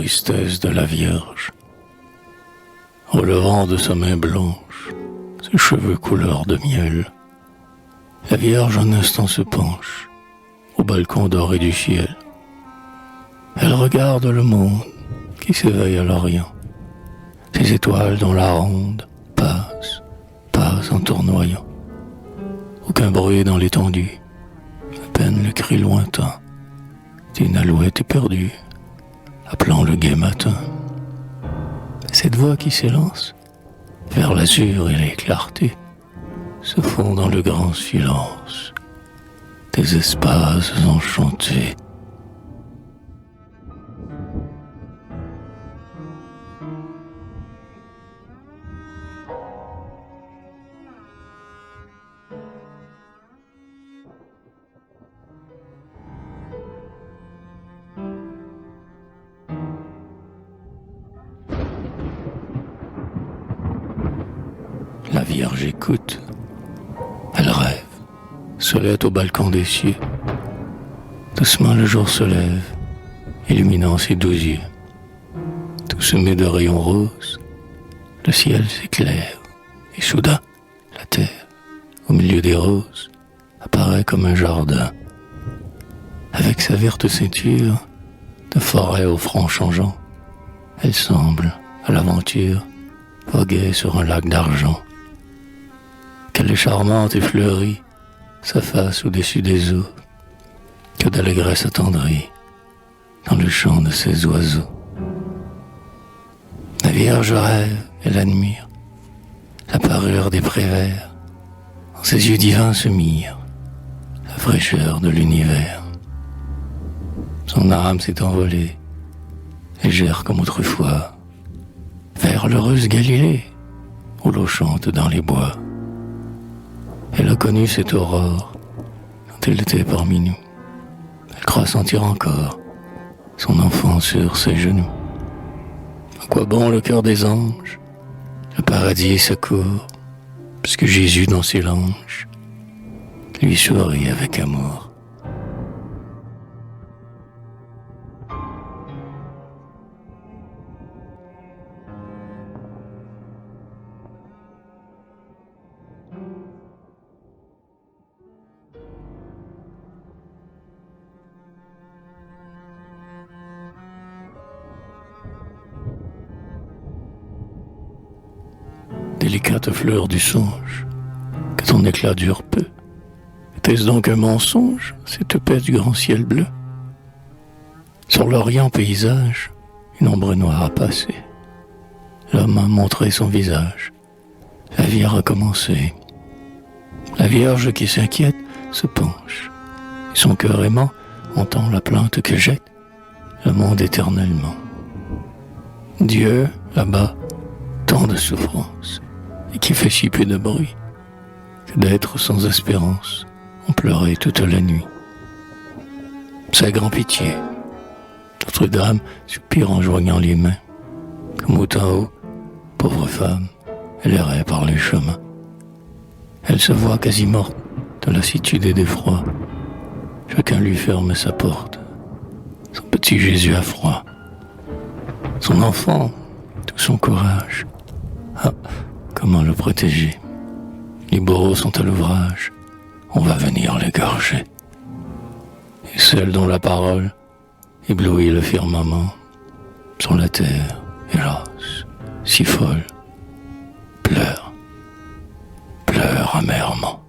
tristesse de la Vierge. Relevant de sa main blanche ses cheveux couleur de miel, la Vierge un instant se penche au balcon doré du ciel. Elle regarde le monde qui s'éveille à l'Orient, ces étoiles dont la ronde passe en tournoyant. Aucun bruit dans l'étendue, à peine le cri lointain d'une alouette éperdue, appelant le gai matin. Cette voix qui s'élance vers l'azur et les clartés se fond dans le grand silence des espaces enchantés. La Vierge écoute, elle rêve, solette au balcon des cieux. Doucement le jour se lève, illuminant ses 12 yeux. Tout semé de rayons roses, le ciel s'éclaire, et soudain, la terre, au milieu des roses, apparaît comme un jardin. Avec sa verte ceinture de forêt au front changeant, elle semble, à l'aventure, voguer sur un lac d'argent. Qu'elle est charmante et fleurie, sa face au-dessus des eaux, que d'allégresse attendrie dans le chant de ces oiseaux. La Vierge rêve, elle admire la parure des prés verts, en ses yeux divins se mire la fraîcheur de l'univers. Son âme s'est envolée, légère comme autrefois, vers l'heureuse Galilée, où l'eau chante dans les bois. Elle a connu cette aurore quand elle était parmi nous. Elle croit sentir encore son enfant sur ses genoux. À quoi bon le cœur des anges? Le paradis secourt, puisque Jésus dans ses langes lui sourit avec amour. Délicate fleur du songe, que ton éclat dure peu. Était-ce donc un mensonge, cette paix du grand ciel bleu? Sur l'orient paysage, une ombre noire a passé. L'homme a montré son visage. La vie a recommencé. La Vierge qui s'inquiète se penche. Et son cœur aimant entend la plainte que jette le monde éternellement. Dieu, là-bas, tant de souffrance, et qui fait si peu de bruit, que d'être sans espérance, on pleurait toute la nuit. Sa grande pitié, Notre-Dame soupire en joignant les mains, comme au temps haut, pauvre femme, elle errait par les chemins. Elle se voit quasi morte de lassitude et d'effroi. Chacun lui ferme sa porte, son petit Jésus a froid. Son enfant, tout son courage, ah, comment le protéger? Les bourreaux sont à l'ouvrage, on va venir l'égorger. Et celle dont la parole éblouit le firmament, sur la terre, hélas, si folle, pleure amèrement.